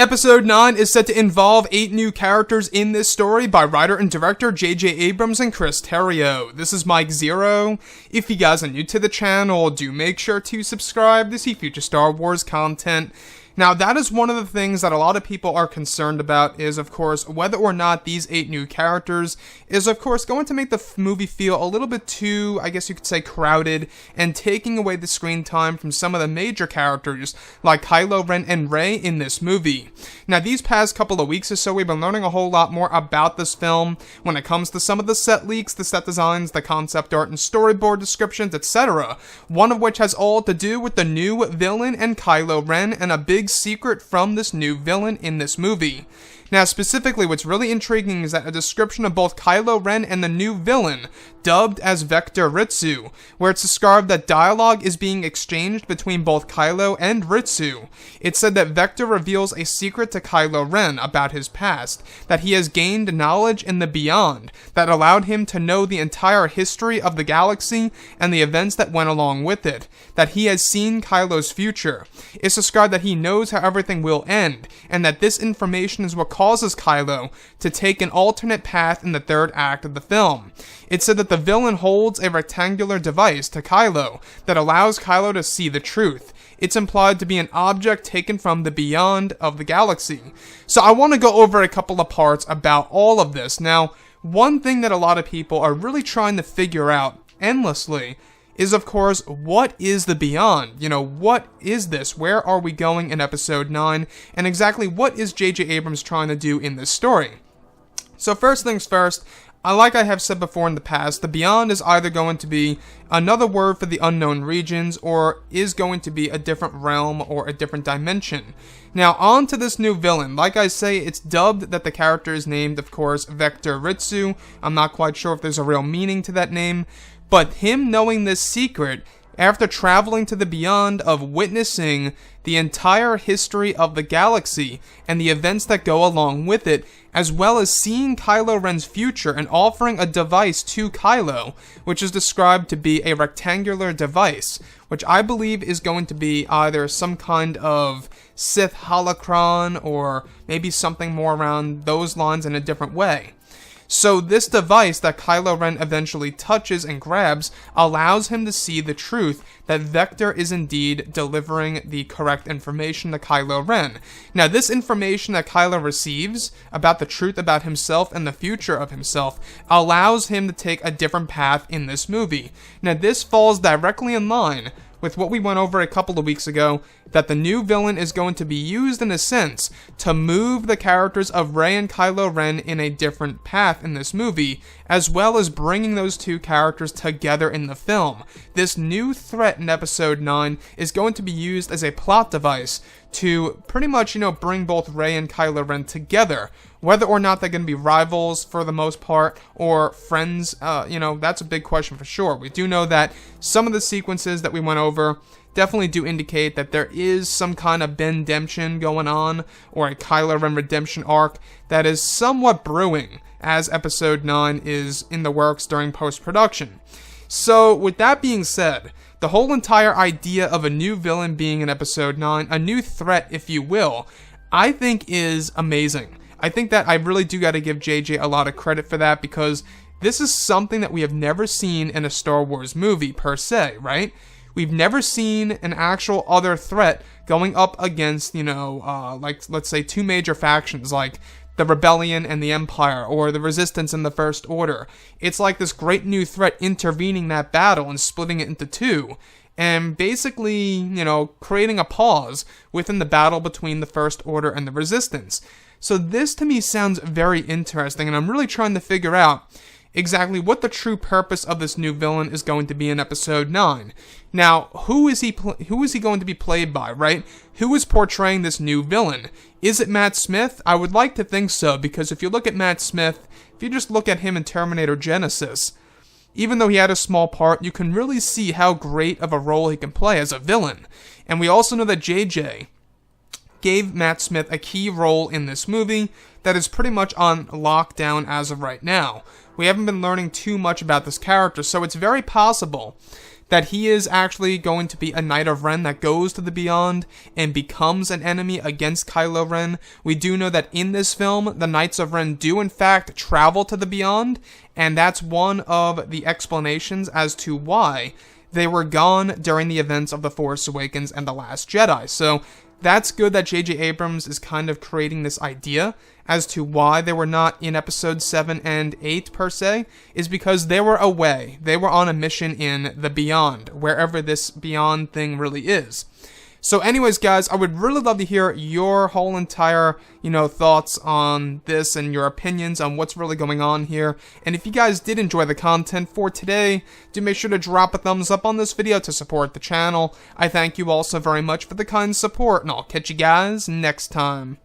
Episode 9 is set to involve 8 new characters in this story by writer and director J.J. Abrams and Chris Terrio. This is Mike Zero. If you guys are new to the channel, do make sure to subscribe to see future Star Wars content. Now, that is one of the things that a lot of people are concerned about is, of course, whether or not these 8 new characters is, of course, going to make the movie feel a little bit too, I guess you could say, crowded and taking away the screen time from some of the major characters like Kylo Ren and Rey in this movie. Now, these past couple of weeks or so, we've been learning a whole lot more about this film when it comes to some of the set leaks, the set designs, the concept art and storyboard descriptions, etc. One of which has all to do with the new villain and Kylo Ren and a big secret from this new villain in this movie. Now, specifically, what's really intriguing is that a description of both Kylo Ren and the new villain, dubbed as Vector Ritsu, where it's described that dialogue is being exchanged between both Kylo and Ritsu. It said that Vector reveals a secret to Kylo Ren about his past, that he has gained knowledge in the beyond, that allowed him to know the entire history of the galaxy and the events that went along with it, that he has seen Kylo's future. It's described that he knows how everything will end, and that this information is what causes Kylo to take an alternate path in the third act of the film. It said that the villain holds a rectangular device to Kylo that allows Kylo to see the truth. It's implied to be an object taken from the beyond of the galaxy. So I want to go over a couple of parts about all of this. Now, one thing that a lot of people are really trying to figure out endlessly is, of course, what is the beyond? You know, what is this? Where are we going in episode 9? And exactly what is J.J. Abrams trying to do in this story? So first things first, like I have said before in the past, the beyond is either going to be another word for the unknown regions or is going to be a different realm or a different dimension. Now, on to this new villain. Like I say, it's dubbed that the character is named, of course, Vector Ritsu. I'm not quite sure if there's a real meaning to that name. But him knowing this secret, after traveling to the beyond of witnessing the entire history of the galaxy and the events that go along with it, as well as seeing Kylo Ren's future and offering a device to Kylo, which is described to be a rectangular device, which I believe is going to be either some kind of Sith holocron or maybe something more around those lines in a different way. So this device that Kylo Ren eventually touches and grabs allows him to see the truth that Vector is indeed delivering the correct information to Kylo Ren. Now, this information that Kylo receives about the truth about himself and the future of himself allows him to take a different path in this movie. Now, this falls directly in line with what we went over a couple of weeks ago, that the new villain is going to be used in a sense to move the characters of Rey and Kylo Ren in a different path in this movie, as well as bringing those two characters together in the film. This new threat in episode 9 is going to be used as a plot device to pretty much, bring both Rey and Kylo Ren together. Whether or not they're going to be rivals for the most part, or friends, that's a big question for sure. We do know that some of the sequences that we went over definitely do indicate that there is some kind of Ben-demption going on, or a Kylo Ren redemption arc that is somewhat brewing, as episode 9 is in the works during post-production. So, with that being said, the whole entire idea of a new villain being in episode 9, a new threat, if you will, I think is amazing. I think that I really do got to give JJ a lot of credit for that, because this is something that we have never seen in a Star Wars movie per se, right? We've never seen an actual other threat going up against, let's say 2 major factions like the Rebellion and the Empire, or the Resistance and the First Order. It's like this great new threat intervening that battle and splitting it into 2. And basically, creating a pause within the battle between the First Order and the Resistance. So this to me sounds very interesting, and I'm really trying to figure out exactly what the true purpose of this new villain is going to be in episode 9. Now, who is he going to be played by, right? Who is portraying this new villain? Is it Matt Smith? I would like to think so, because if you look at Matt Smith, if you just look at him in Terminator Genesis, even though he had a small part, you can really see how great of a role he can play as a villain. And we also know that JJ gave Matt Smith a key role in this movie that is pretty much on lockdown as of right now. We haven't been learning too much about this character, so it's very possible that he is actually going to be a Knight of Ren that goes to the Beyond and becomes an enemy against Kylo Ren. We do know that in this film, the Knights of Ren do in fact travel to the Beyond, and that's one of the explanations as to why they were gone during the events of The Force Awakens and The Last Jedi. So that's good that J.J. Abrams is kind of creating this idea as to why they were not in episodes 7 and 8 per se, is because they were away. They were on a mission in the Beyond, wherever this Beyond thing really is. So anyways, guys, I would really love to hear your whole entire, thoughts on this and your opinions on what's really going on here. And if you guys did enjoy the content for today, do make sure to drop a thumbs up on this video to support the channel. I thank you all so very much for the kind support, and I'll catch you guys next time.